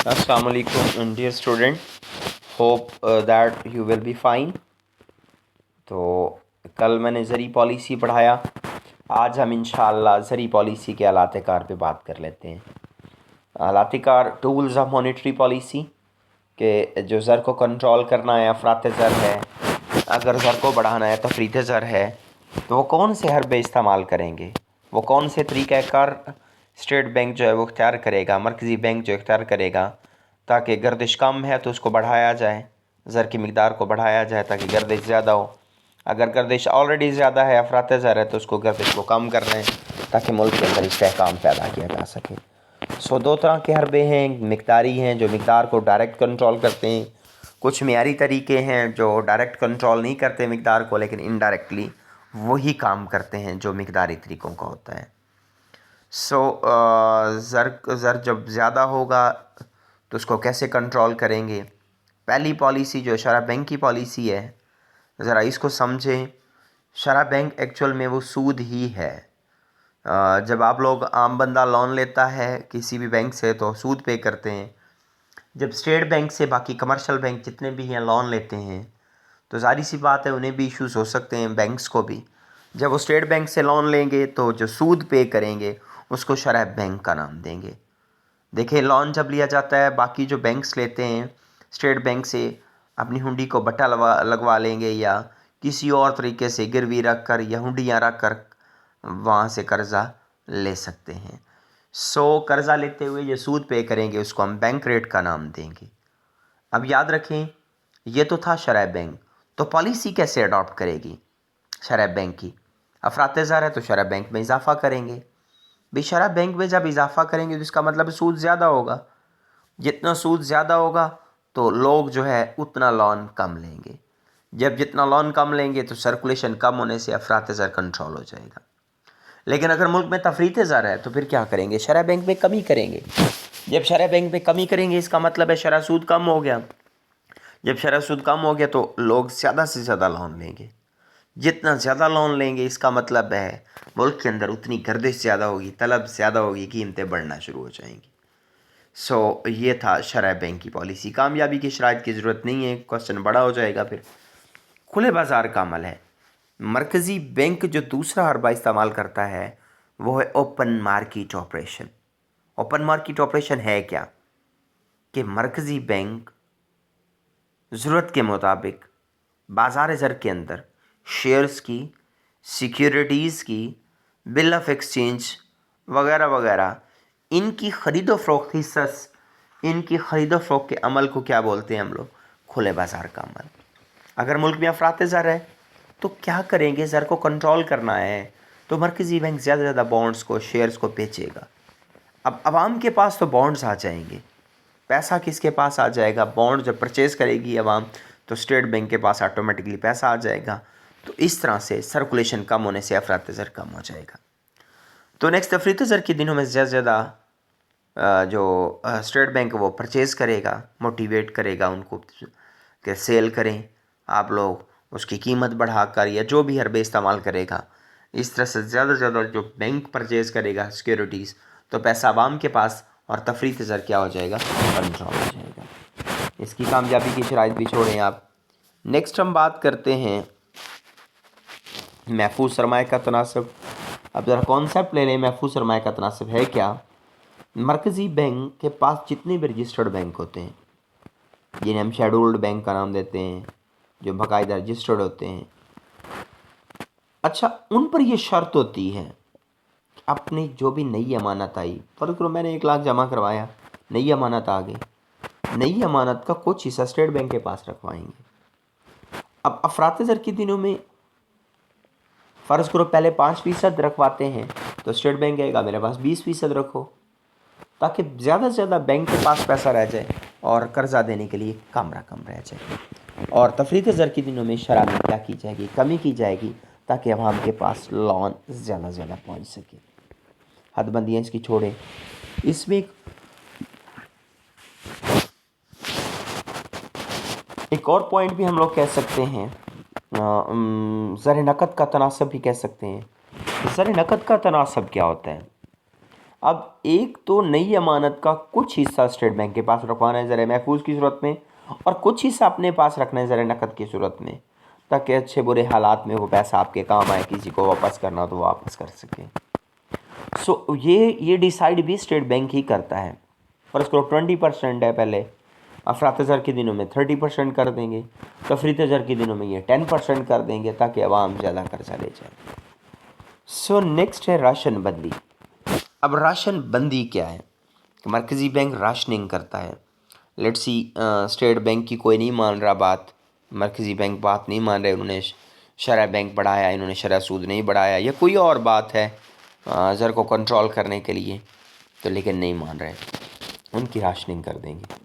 Assalamu alaikum dear student. Hope that you will be fine. तो कल मैंने ज़री policy पढ़ाया, आज हम इंशाअल्लाह ज़री पॉलिसी के आलात कार पे बात कर लेते हैं। आलात car tools of monetary policy के जो ज़र को कंट्रोल करना है, अफरात ज़र है, अगर ज़र को बढ़ाना है, तफरीत ज़र है, तो वो कौन से हरबे इस्तेमाल करेंगे, वो कौन से तरीक़ाकार स्टेट बैंक जो है वो इख्तियार करेगा, मरकज़ी बैंक जो इख्तियार करेगा, ताकि गर्दिश कम है तो उसको बढ़ाया जाए, ज़र की मिक़दार को बढ़ाया जाए ताकि गर्दिश ज़्यादा हो। अगर गर्दिश ऑलरेडी ज़्यादा है, अफरात ज़र है, तो उसको गर्दिश को कम कर लें ताकि मुल्क के अंदर इस्तेहकाम पैदा किया जा सके। दो तरह के हरबे हैं, मिक़दारी हैं जो मिक़दार को डायरेक्ट कंट्रोल करते हैं, कुछ मियारी तरीके हैं जो डायरेक्ट कंट्रोल नहीं करते मिक़दार को, लेकिन इनडायरेक्टली वही काम करते हैं जो मिक़दारी तरीक़ों का होता है। ज़र जब ज़्यादा होगा तो उसको कैसे कंट्रोल करेंगे। पहली पॉलिसी जो शरह बैंक की पॉलिसी है, ज़रा इसको समझें। शरह बैंक एक्चुअल में वो सूद ही है। जब आप लोग आम बंदा लोन लेता है किसी भी बैंक से तो सूद पे करते हैं। जब स्टेट बैंक से बाकी कमर्शियल बैंक जितने भी हैं लोन लेते हैं तो ज़ाहिर सी बात है उन्हें भी इश्यूज़ हो सकते हैं, बैंक्स को भी। जब वो स्टेट बैंक से लोन लेंगे तो जो सूद पे करेंगे उसको शरह बैंक का नाम देंगे। देखिए, लोन जब लिया जाता है बाकी जो बैंक्स लेते हैं स्टेट बैंक से, अपनी हुंडी को बट्टा लगवा लेंगे या किसी और तरीके से गिरवी रख कर या हुंडियाँ रख कर वहाँ से कर्ज़ा ले सकते हैं। कर्ज़ा लेते हुए ये सूद पे करेंगे, उसको हम बैंक रेट का नाम देंगे। अब याद रखें, ये तो था शरह बैंक। तो पॉलिसी कैसे अडॉप्ट करेगी शरह बैंक की? अफरात ज़र है तो शरह बैंक में इजाफ़ा करेंगे। भी शरह बैंक में जब इजाफ़ा करेंगे तो इसका मतलब सूद ज़्यादा होगा। जितना सूद ज़्यादा होगा तो लोग जो है उतना लोन कम लेंगे। जब जितना लोन कम लेंगे तो सर्कुलेशन कम होने से अफरात ज़र कंट्रोल हो जाएगा। लेकिन अगर मुल्क में तफरीत ज़र है तो फिर क्या करेंगे? शरह बैंक में कमी करेंगे। जब शरह बैंक में कमी करेंगे इसका मतलब है शरह सूद कम हो गया। जब शरह सूद कम हो गया तो लोग ज़्यादा से ज़्यादा लोन लेंगे। जितना ज़्यादा लोन लेंगे इसका मतलब है मुल्क के अंदर उतनी गर्दिश ज़्यादा होगी, तलब ज़्यादा होगी, कीमतें बढ़ना शुरू हो जाएंगी। ये था शरह बैंक की पॉलिसी। कामयाबी की शराइत की ज़रूरत नहीं है, क्वेश्चन बड़ा हो जाएगा। फिर खुले बाज़ार का अमल है। मरकज़ी बैंक जो दूसरा हरबा इस्तेमाल करता है वो है open market operation. Open market operation है क्या कि मरकज़ी बैंक ज़रूरत के मुताबिक बाज़ार ज़र के अंदर शेयर्स की, सिक्योरिटीज़ की, बिल ऑफ एक्सचेंज वगैरह वगैरह इनकी ख़रीदो फ़रोख्त हिस्सस, इनकी ख़रीदो फ़रोख्त के अमल को क्या बोलते हैं हम लोग? खुले बाज़ार का अमल। अगर मुल्क में अफरात ज़र है तो क्या करेंगे? ज़र को कंट्रोल करना है तो मरकज़ी बैंक ज़्यादा से ज़्यादा बॉन्ड्स को, शेयर्स को बेचेगा। अब आवाम के पास तो बॉन्ड्स आ जाएंगे, पैसा किसके पास आ जाएगा? बॉन्ड जब परचेज़ करेगी आवाम तो स्टेट बैंक के पास ऑटोमेटिकली पैसा आ जाएगा। तो इस तरह से सर्कुलेशन कम होने से अफरात ज़र कम हो जाएगा। तो नेक्स्ट तफरीत ज़र के दिनों में ज़्यादा से ज़्यादा जो स्टेट बैंक वो परचेज़ करेगा, मोटिवेट करेगा उनको कि सेल करें आप लोग, उसकी कीमत बढ़ाकर या जो भी हरबे इस्तेमाल करेगा। इस तरह से ज़्यादा जो बैंक परचेज़ करेगा सिक्योरिटीज़ तो पैसा आवाम के पास और तफरीत ज़र क्या हो जाएगा? कंट्रोल हो जाएगा। इसकी कामयाबी की शराइत भी छोड़ें आप। नेक्स्ट हम बात करते हैं महफूज सरमाए का तनासब। अब ज़रा कॉन्सेप्ट ले लें, महफूज सरमाए का तनासब है क्या? मरकज़ी बैंक के पास जितने भी रजिस्टर्ड बैंक होते हैं, जिन्हें हम शेड्यूल्ड बैंक का नाम देते हैं, जो बाकायदा रजिस्टर्ड होते हैं, अच्छा उन पर यह शर्त होती है अपनी जो भी नई अमानत आई, फ़र्ज़ करो मैंने 1 लाख जमा करवाया, नई अमानत आ गई, नई अमानत का कुछ हिस्सा स्टेट बैंक के पास रखवाएंगे। अब अफरात ज़र के दिनों में फ़र्ज़ करो पहले 5% रखवाते हैं तो स्टेट बैंक कहेगा मेरे पास 20% रखो, ताकि ज़्यादा से ज़्यादा बैंक के पास पैसा रह जाए और कर्ज़ा देने के लिए कम रकम रह जाए। और तफरीत ज़र के दिनों में शरह में क्या की जाएगी? कमी की जाएगी ताकि अवाम के पास लोन ज़्यादा से ज़्यादा पहुँच सके। हदबंदियाँ इसकी छोड़ें। इसमें एक और पॉइंट भी हम लोग कह सकते हैं, ज़र नक़द का तनासब भी कह सकते हैं। ज़र नक़द का तनासब क्या होता है? اب ایک تو نئی امانت کا کچھ حصہ اسٹیٹ بینک کے پاس رکھوانا ہے زر محفوظ کی صورت میں، اور کچھ حصہ اپنے پاس رکھنا ہے زر نقد کی صورت میں، تاکہ اچھے برے حالات میں وہ پیسہ آپ کے کام آئے، کسی کو واپس کرنا ہو تو واپس کر سکیں۔ سو یہ ڈیسائیڈ بھی اسٹیٹ بینک ہی کرتا ہے۔ فرض کرو 20% ہے، پہلے افراط زر کے دنوں میں 30% کر دیں گے، تفریط زر کے دنوں میں یہ 10% کر دیں گے، تاکہ عوام زیادہ قرضہ لے جائے۔ سو نیکسٹ ہے راشن بندی۔ اب راشن بندی کیا ہے؟ مرکزی بینک راشننگ کرتا ہے۔ لیٹ سی اسٹیٹ بینک کی کوئی نہیں مان رہا بات، مرکزی بینک بات نہیں مان رہے، انہوں نے شرح بینک بڑھایا، انہوں نے شرح سود نہیں بڑھایا، یا کوئی اور بات ہے زر کو کنٹرول کرنے کے لیے، تو لیکن نہیں مان رہے، ان کی راشننگ کر دیں گے۔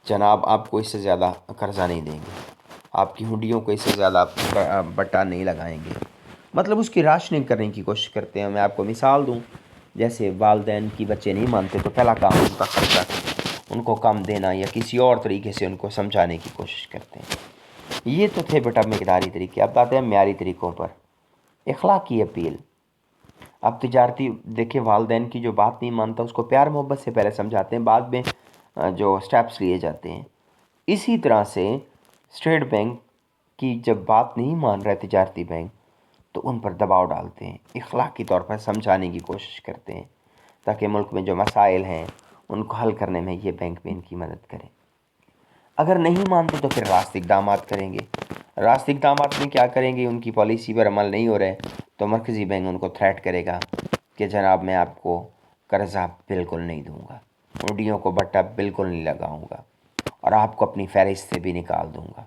جناب آپ کو اس سے زیادہ قرضہ نہیں دیں گے، آپ کی ہنڈیوں کو اس سے زیادہ بٹا نہیں لگائیں گے، مطلب اس کی راشننگ کرنے کی کوشش کرتے ہیں۔ میں آپ کو مثال دوں، جیسے والدین کی بچے نہیں مانتے تو پہلا کام ان کا خرچہ ان کو کم دینا، یا کسی اور طریقے سے ان کو سمجھانے کی کوشش کرتے ہیں۔ یہ تو تھے بیٹا مقداری طریقے۔ اب آتے ہیں معیاری طریقوں پر۔ اخلاقی اپیل۔ اب تجارتی دیکھیں، والدین کی جو بات نہیں مانتا اس کو پیار محبت سے پہلے سمجھاتے ہیں، بعد میں جو سٹیپس لیے جاتے ہیں۔ اسی طرح سے اسٹیٹ بینک کی جب بات نہیں مان رہا ہے تجارتی بینک، تو ان پر دباؤ ڈالتے ہیں، اخلاقی طور پر سمجھانے کی کوشش کرتے ہیں، تاکہ ملک میں جو مسائل ہیں ان کو حل کرنے میں یہ بینک بھی ان کی مدد کرے۔ اگر نہیں مانتے تو پھر راست اقدامات کریں گے۔ راست اقدامات میں کیا کریں گے؟ ان کی پالیسی پر عمل نہیں ہو رہے تو مرکزی بینک ان کو تھریٹ کرے گا کہ جناب میں آپ کو قرضہ بالکل نہیں دوں گا، ہنڈیوں کو بٹا بالکل نہیں لگاؤں گا، اور آپ کو اپنی فہرست سے بھی نکال دوں گا،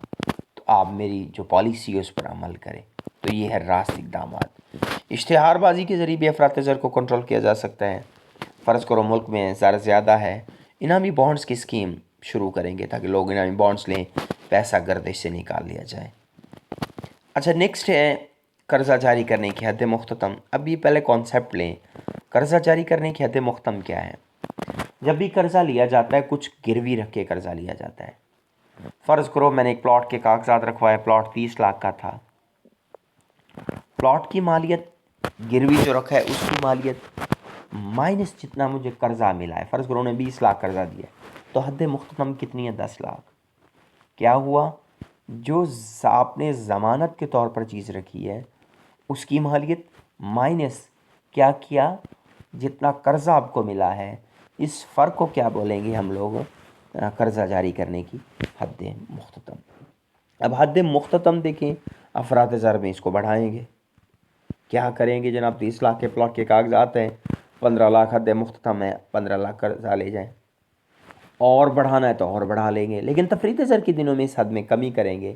تو آپ میری جو پالیسی ہے اس پر عمل کریں۔ تو یہ ہے راست اقدامات۔ اشتہار بازی کے ذریعے بھی افراط زر کو کنٹرول کیا جا سکتا ہے۔ فرض کرو ملک میں زر زیادہ ہے، انعامی بانڈز کی اسکیم شروع کریں گے تاکہ لوگ انعامی بانڈز لیں، پیسہ گردش سے نکال لیا جائے۔ اچھا نیکسٹ ہے قرضہ جاری کرنے کی حد مختتم۔ اب یہ پہلے کانسیپٹ لیں، قرضہ جاری کرنے کی حد مختتم کیا ہے؟ جب بھی قرضہ لیا جاتا ہے کچھ گروی رکھ کے قرضہ لیا جاتا ہے۔ فرض کرو میں نے ایک پلاٹ کے کاغذات رکھوائے، پلاٹ 30 لاکھ کا تھا، پلاٹ کی مالیت گروی جو رکھا ہے اس کی مالیت مائنس جتنا مجھے قرضہ ملا ہے، فرض کرو نے 20 لاکھ قرضہ دیا، تو حد مختتم کتنی ہے؟ 10 لاکھ۔ کیا ہوا؟ جو آپ نے ضمانت کے طور پر چیز رکھی ہے اس کی مالیت مائنس کیا کیا؟ جتنا قرضہ آپ کو ملا ہے، اس فرق کو کیا بولیں گے ہم لوگ؟ قرضہ جاری کرنے کی حد مختتم۔ اب حد مختتم دیکھیں، افراط زر میں اس کو بڑھائیں گے۔ کیا کریں گے جناب؟ 30 لاکھ کے پلاٹ کے کاغذات ہیں، 15 لاکھ حد مختتم ہے، 15 لاکھ قرضہ لے جائیں، اور بڑھانا ہے تو اور بڑھا لیں گے، لیکن تفریط زر کے دنوں میں اس حد میں کمی کریں گے۔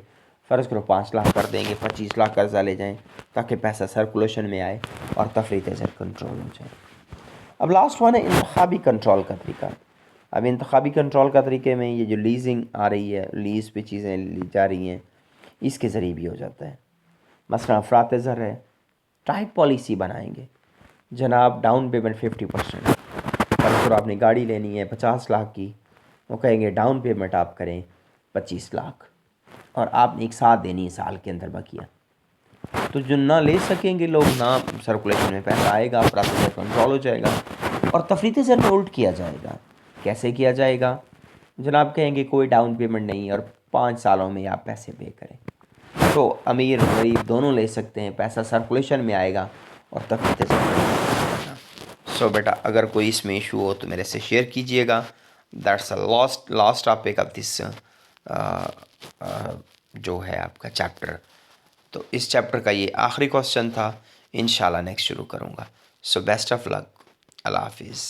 فرض کرو 5 لاکھ کر دیں گے، 25 لاکھ قرضہ لے جائیں، تاکہ پیسہ سرکولیشن میں آئے اور تفریط زر کنٹرول ہو جائے۔ اب لاسٹ ون ہے انتخابی کنٹرول کا طریقہ۔ اب انتخابی کنٹرول کا طریقے میں یہ جو لیزنگ آ رہی ہے، لیز پہ چیزیں لی جا رہی ہیں، اس کے ذریعے بھی ہو جاتا ہے۔ مثلا افراط زر ہے، ٹائپ پالیسی بنائیں گے، جناب ڈاؤن پیمنٹ 50%۔ فرض کرو آپ نے گاڑی لینی ہے 50 لاکھ کی، وہ کہیں گے ڈاؤن پیمنٹ آپ کریں 25 لاکھ، اور آپ نے ایک ساتھ دینی ہے سال کے اندر بقیہ۔ تو جو نہ لے سکیں گے لوگ، نہ سرکولیشن میں پیسہ آئے گا، افراط زر کنٹرول ہو جائے گا، اور تفریط زر میں الٹ کیا جائے گا۔ کیسے کیا جائے گا؟ جناب کہیں گے کوئی ڈاؤن پیمنٹ نہیں، اور 5 سالوں میں آپ پیسے پے کریں، تو امیر غریب دونوں لے سکتے ہیں، پیسہ سرکولیشن میں آئے گا اور تفریط زر کنٹرول ہو جائے گا۔ سو بیٹا اگر کوئی اس میں ایشو ہو تو میرے سے شیئر کیجئے گا۔ That's last topic of this جو ہے آپ کا چیپٹر۔ تو اس چیپٹر کا یہ آخری کوسچن تھا، انشاءاللہ نیکسٹ شروع کروں گا۔ سو بیسٹ آف لک، اللہ حافظ۔